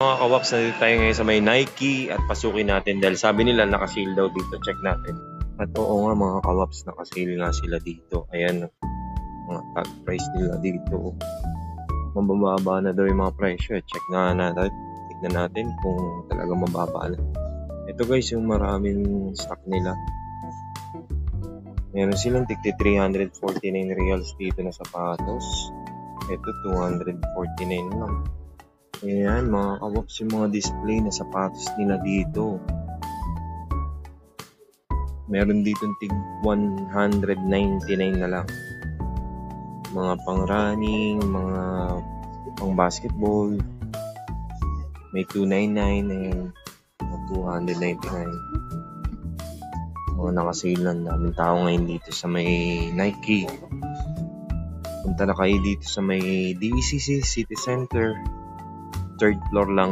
Mga kawaps, nandito tayo ngayon sa may Nike at pasukin natin dahil sabi nila naka-sale daw dito. Check natin. At oo nga mga kawaps, naka-sale nga sila dito. Ayan, mga tag price nila dito. Mabababa na daw yung mga presyo. Check na natin. Tignan natin kung talaga mababa na. Ito guys, yung maraming stock nila. Meron silang tigti 349 reals dito na sapatos. Ito 249 lang. Ayan mga kawaps, yung mga display na sapatos nila dito. Meron dito tig 199 na lang. Mga pang running, mga pang basketball. May 299 and 299. Mga nakasale lang, daming tao ngayon dito sa may Nike. Punta na kayo dito sa may DECC City Center. 3rd floor lang